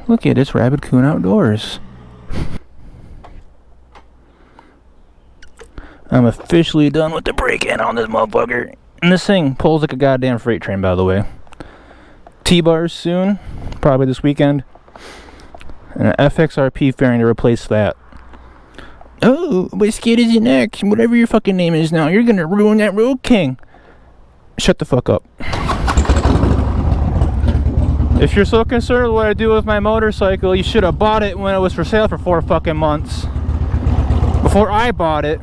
Look at this rabid coon outdoors. I'm officially done with the break-in on this motherfucker. And this thing pulls like a goddamn freight train, by the way. T-bars soon, probably this weekend. And an FXRP fairing to replace that. Oh, what skid is it next? Whatever your fucking name is now, you're gonna ruin that Road King. Shut the fuck up. If you're so concerned with what I do with my motorcycle, you should have bought it when it was for sale for 4 fucking months. Before I bought it.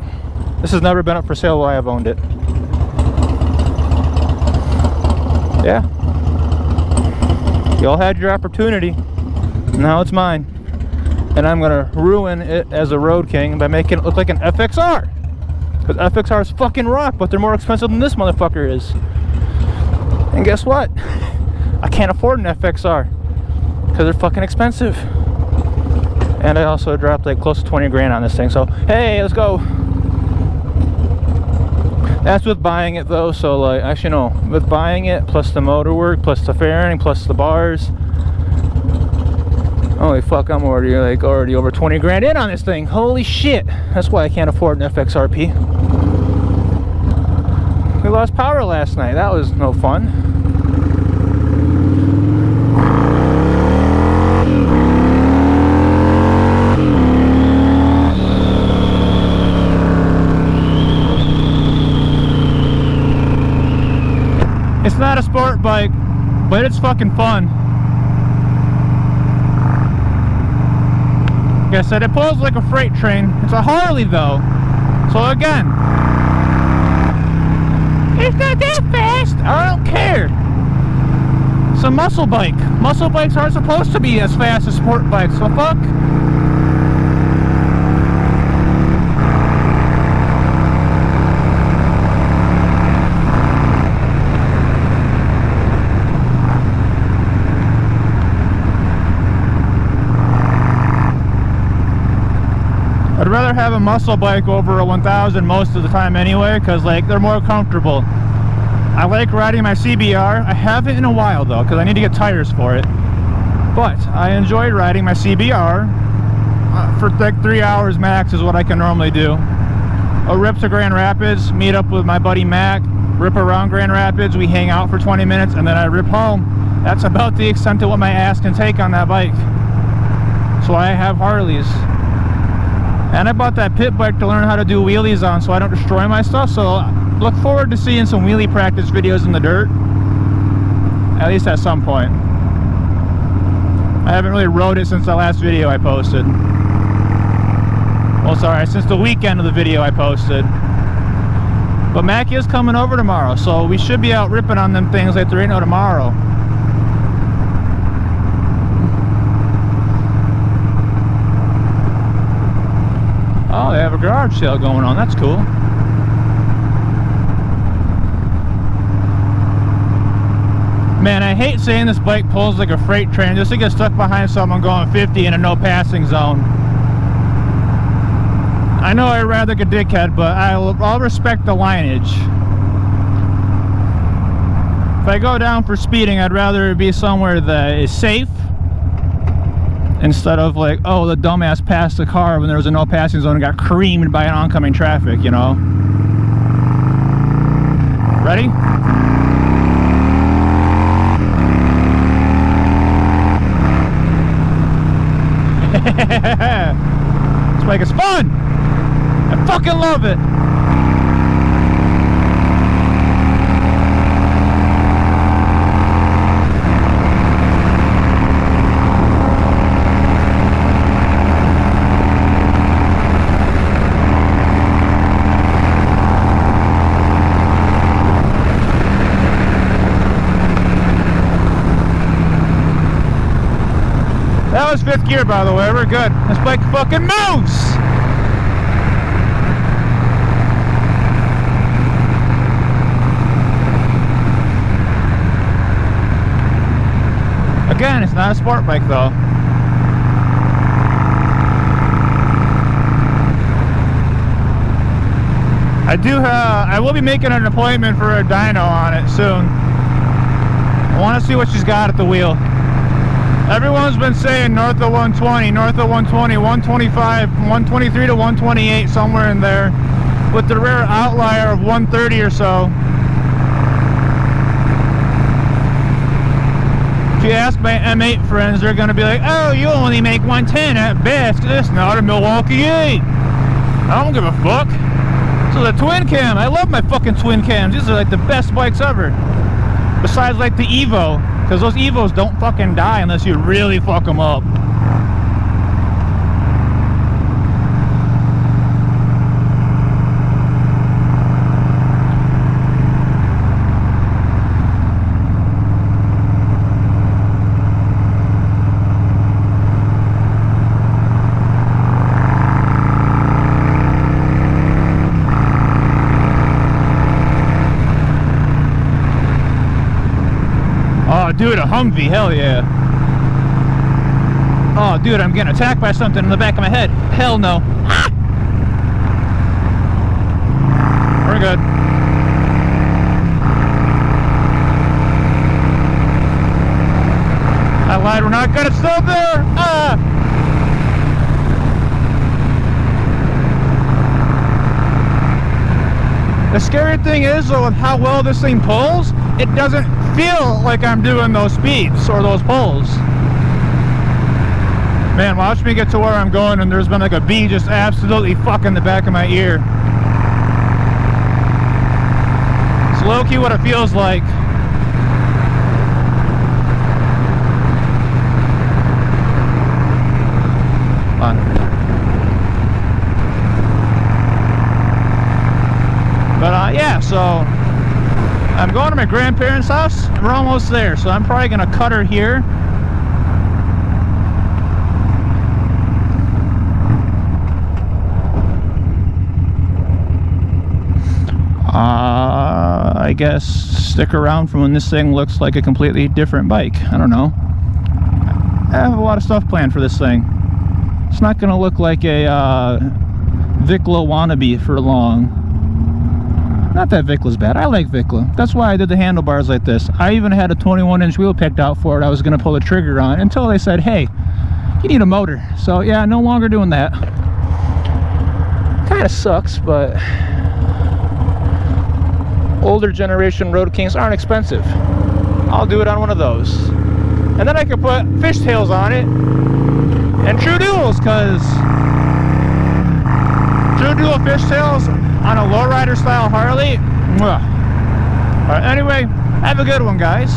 This has never been up for sale while I've owned it. Yeah. Y'all had your opportunity. Now it's mine. And I'm gonna ruin it as a Road King by making it look like an FXR. Because FXRs fucking rock, but they're more expensive than this motherfucker is. And guess what? I can't afford an FXR. Because they're fucking expensive. And I also dropped like close to 20 grand on this thing. So, hey, let's go. That's with buying it though, so like, actually no, with buying it, plus the motor work, plus the fairing, plus the bars. Holy fuck, I'm already over 20 grand in on this thing. Holy shit. That's why I can't afford an FXRP. We lost power last night. That was no fun. It's not a sport bike, but it's fucking fun. Like I said, it pulls like a freight train. It's a Harley though. So again, it's not that fast. I don't care. It's a muscle bike. Muscle bikes aren't supposed to be as fast as sport bikes, so fuck. I'd rather have a muscle bike over a 1000 most of the time anyway, because like they're more comfortable. I like riding my CBR. I haven't in a while though, because I need to get tires for it. But I enjoy riding my CBR for like 3 hours max is what I can normally do. A rip to Grand Rapids, meet up with my buddy Mac, rip around Grand Rapids, we hang out for 20 minutes, and then I rip home. That's about the extent of what my ass can take on that bike. So I have Harleys. And I bought that pit bike to learn how to do wheelies on so I don't destroy my stuff. So look forward to seeing some wheelie practice videos in the dirt. At least at some point. I haven't really rode it since the last video I posted. Well, sorry, since the weekend of the video I posted. But Mac is coming over tomorrow, so we should be out ripping on them things like there ain't no tomorrow. Oh, they have a garage sale going on. That's cool. Man, I hate saying this bike pulls like a freight train just to get stuck behind someone going 50 in a no passing zone. I know I ride like a dickhead, but I'll respect the lineage. If I go down for speeding, I'd rather it be somewhere that is safe. Instead of like, oh, the dumbass passed the car when there was a no passing zone and got creamed by an oncoming traffic, you know? Ready? This bike is fun! I fucking love it! That was 5th gear, by the way. We're good. This bike fucking moves! Again, it's not a sport bike, though. I will be making an appointment for a dyno on it soon. I want to see what she's got at the wheel. Everyone's been saying north of 120, north of 120, 125, 123 to 128, somewhere in there, with the rare outlier of 130 or so. If you ask my M8 friends, they're going to be like, oh, you only make 110 at best. It's not a Milwaukee 8. I don't give a fuck. So the twin cam, I love my fucking twin cams. These are like the best bikes ever. Besides like the Evo, because those Evos don't fucking die unless you really fuck them up. Oh, dude, a Humvee, hell yeah. Oh, dude, I'm getting attacked by something in the back of my head. Hell no. Ah! We're good. I lied, we're not good, it's still there! Ah! The scary thing is, though, with how well this thing pulls, it doesn't feel like I'm doing those speeds or those pulls. Man, watch me get to where I'm going and there's been like a bee just absolutely fucking the back of my ear. It's low-key what it feels like. Hold on. But yeah, so I'm going to my grandparents' house, and we're almost there, so I'm probably going to cut her here. I guess stick around for when this thing looks like a completely different bike. I don't know. I have a lot of stuff planned for this thing. It's not going to look like a Vikla wannabe for long. Not that Vikla's bad. I like Vikla. That's why I did the handlebars like this. I even had a 21-inch wheel picked out for it I was going to pull the trigger on until they said, hey, you need a motor. So yeah, no longer doing that. Kind of sucks, but older generation Road Kings aren't expensive. I'll do it on one of those. And then I can put fishtails on it and true duals, because true dual fishtails on a lowrider style Harley. Alright, anyway, have a good one, guys.